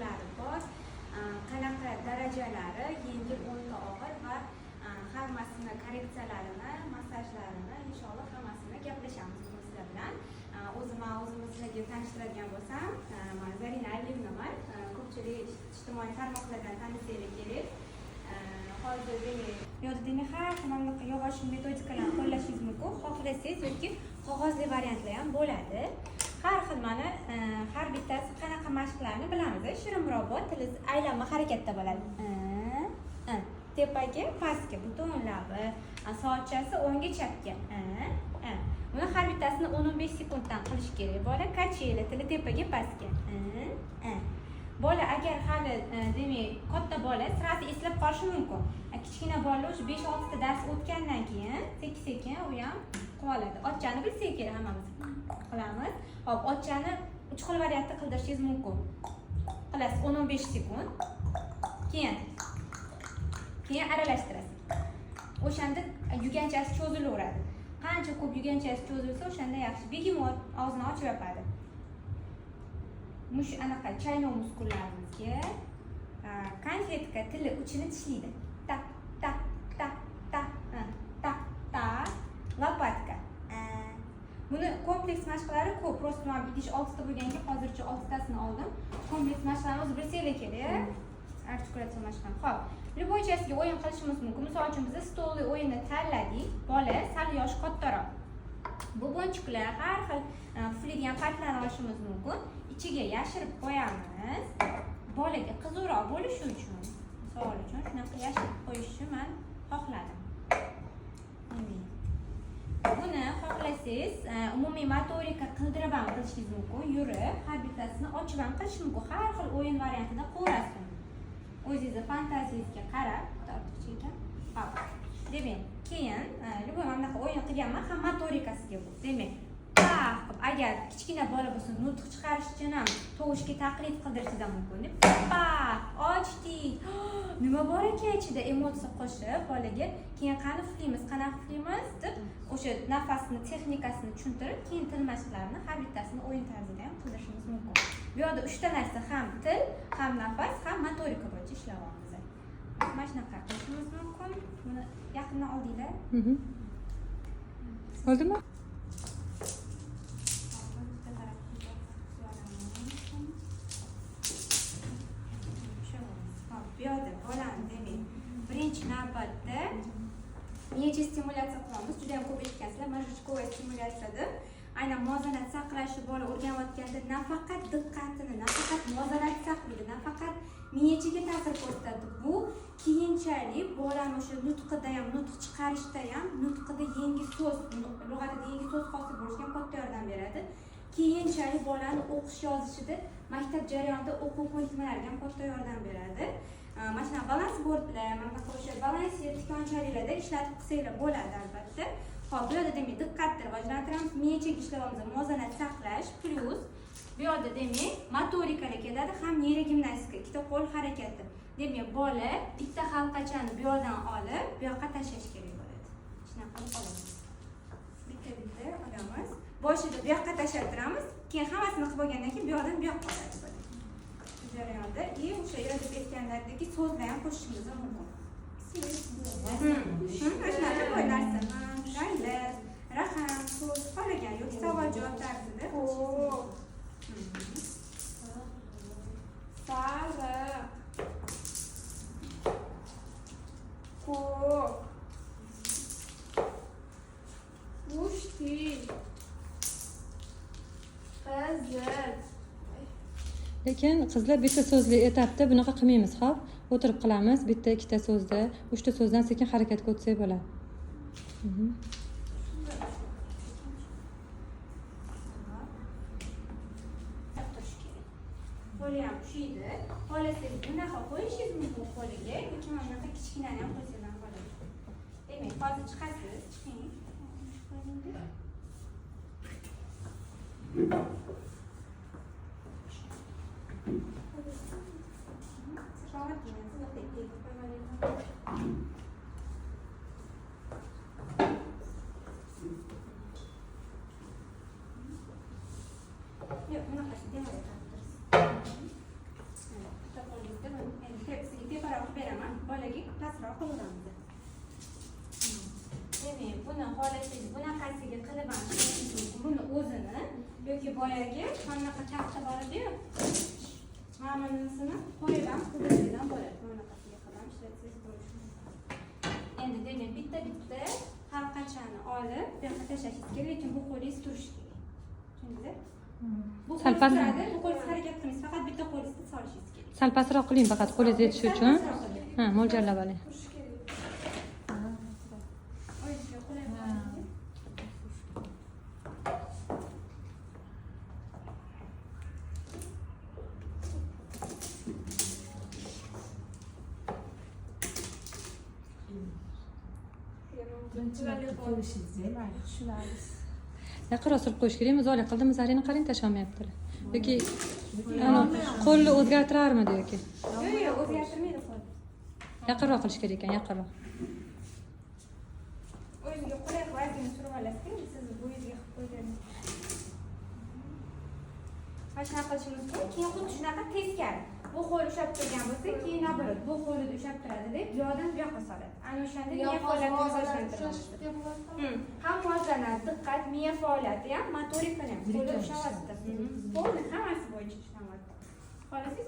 turlari bor, qanaqa darajalari, yengil, o'nta, og'ir va hammasini korreksiyalarini, massajlarini inshaalloh hammasini gaplashamiz sizlar bilan. O'zimni sizlarga tanishtiradigan bo'lsam, men Zarina Aliyevnaman. Ko'pchilik ijtimoiy tarmoqlardan tanisanglar kerak. Hozir demak har xil yog'och metodikalarni qo'llashingiz mumkin. Xohlasangiz yoki qog'ozli variantlar ham bo'ladi. Har xil mana har bittasi qanaqa mashqlarni bilamiz. Shirin murobot tili aylanma harakatda bo'ladi. Tepaga, pastga, butun labi, sochasi o'ngga, chapga. Buni har bittasini 10-15 sekunddan qilish kerak. Bola kacheli tili tepaga, pastga. Bola agar hali demak katta bola sirasi eslab qolishi mumkin. Kichkina bola o'sha 5-6 ta dars o'tgandan keyin sekin-sekin u ham qoladi. Ochchani bilsak kerak hammamiz. Qilamiz. Hop, ochchani 3 xil variantda qildirishingiz mumkin. Qilasiz 10-15 sekund. Keyin aralashtirasiz. O'shanda yuganchasi cho'zilaveradi. Qancha ko'p yuganchasi cho'zilsa, o'shanda yaxshi. Begemot og'zini ochib yopadi. Mush anaqa chaynov muskullarimizga konfetka tili uchini tishlaydi. Tak tak tak tak tak tak lopatka. Buni kompleks mashqlari ko'p. Prosta men idish 6 ta bo'lganki, hozircha 6 tasini oldim. Kompleks mashqlarni o'zi bilsanglar kerak. Artikulatsiya mashqlari. Xo'p, любойchasiga o'yin qilishimiz mumkin. Misol uchun biz stolli o'yinni tanladik. Bola sal yoshi kattaroq. Bu bo'nchiqlar har xil puflaydigan patlarni olishimiz mumkin. İchiga yashirib qo'yamiz. Bolaga qiziqroq bo'lishi uchun, misol uchun shunaqa yashirib qo'yishni men xohladim. Buni xohlasangiz umumiy motorika qildirib ham qilishingiz mumkin. Yurib, har bittasini ochib ham qilish mumkin. Har xil o'yin variantida qo'rasiz. O'zingizning fantaziyangizga qarab, tortiqcha. Hop. Demak, keyin любой mana bunaqa o'yin qilganman, ham motorikasiga bu. Demak, agar kichkina bola bo'lsa, nutq chiqarish uchun ham tovushga taqlid qildirishingiz mumkin. Ochdik. Nima bor ekan ichida emotsiya qo'shib bolaga keyin qani puflaymiz deb o'sha nafasni texnikasini tushuntirib, keyin til mashqlarini har bittasini o'yin tarzida ham qildirishimiz mumkin. Bu yerda 3 ta narsa ham til, ham nafas, ham motorika bo'yicha ishlayapmiz. Mana shunaqa qilishimiz mumkin. Buni yaqindan oldinglar. Oldimi? Bu yerda bolani demak, birinchi navbatda miyacha stimulyatsiya qilamiz. Juda ham ko'p eshitgansizlar, majruchkovaya stimulyatsiyada aynan muvozanat saqlashni bola o'rganayotganda nafaqat diqqatini, nafaqat muvozanat saqlaydi, nafaqat miyachaga ta'sir ko'rsatadi. Bu keyinchalik bolani o'sha nutqida ham, nutq chiqarishda ham, nutqida yangi so'z, lug'atida yangi so'z hosil bo'lishga ham katta yordam beradi. Keyinchalik bolani o'qish yozishida, maktab jarayonida o'quv ko'nikmalariga ham katta yordam beradi. Mana shunaqa balans bordlar, mana bu o'sha balansiya tikonchaliklarda ishlatib qilsanglar bo'ladi albatta. Hop, bu yerda demak diqqatni rivojlantiramiz, miyachaga ishlayapmiz, muvozanat saqlash plus bu yerda demak motorikaga keladi, ham neyrogimnastika, ikkita qo'l harakati. Demak, bola bitta halqachani bu yerdan olib, bu yoqqa tashlash kerak bo'ladi. Shunaqa qilib olamiz. Bitta olamiz. Boshida bu yoqqa tashlab turamiz, keyin hammasini qilib bo'lgandan keyin bu yoqdan bu yoqqa oladi. Jarayonda o'sha yerda aytganlaridagi so'zlar ham qo'shishimiz mumkin. Shunaqa qo'ylarsa, ranglar, raqam, so'z qolgan yoki savol-javob tarzida. Sariq, ko'k, mushtik, qizil. Lekin qizlar bitta so'zli etapda bunaqa qilmaymiz, xo'p? O'tirib qilamiz, bitta, ikkita so'zda, 3 ta so'zdan sekin harakatga o'tsak bo'ladi. Qo'li ham ushiydi. Xohlasangiz bunaqa qo'yishingiz mumkin qo'liga, yoki mana bunaqa kichkinani ham qo'ysangiz ham bo'ladi. Demak, hozir chiqasiz, chiqing. Yok, bunaqasi demayapmiz. xohlasangiz bunaqasiga qilib ham ishlashingiz mumkin. Buni o'zini yoki boyagi qanaqa katta bor edi-yu. Mana bunisini qo'yib ham qildirgan bo'ladi. Bunaqasiga qilib ham ishlatsangiz bo'lishi mumkin. Endi demak bitta halqachani olib, bu yoqqa tashlashingiz kerak, lekin bu qo'lingiz turishi kerak. Tushundingizmi? Bu qo'l turadi, bu qo'lingiz harakat qilmaysiz, faqat bitta qo'lingizni solishingiz kerak. Sal pastroq qiling faqat qo'lingiz yetishi uchun. Ha, mo'ljallab oling. O'yinga qulay bo'ladi. Yaqinroq surib qo'yish kerakmi? Zolik qildimi, zarini qarang tasholmayaptilar. Yoki qo'lni o'zgartirarmidi yoki? Yo'q, o'zgartirmaydi qo'l. Yaqinroq qilish kerak ekan, yaqinroq. O'zingizga qulay qilib surib olasiz, siz bo'yingizga qilib qo'ygansiz. Mana shunaqa qilishingiz mumkin. Keyin xuddi shunaqa teskari. Bu qo'l ushlab turgan bo'lsa, keyin nabarat bu qo'lni ushlab turadi deb, bu yoqdan bu yoqqa soladi. Ana o'shanda miya faoliyatini rivojlantiradi. Ham muvozanat, diqqat, miya faoliyati ham, motorikani ham qo'lda ushlayapti. Bo'ldi, hammasi bo'yicha ishlamoqda. Xohlasangiz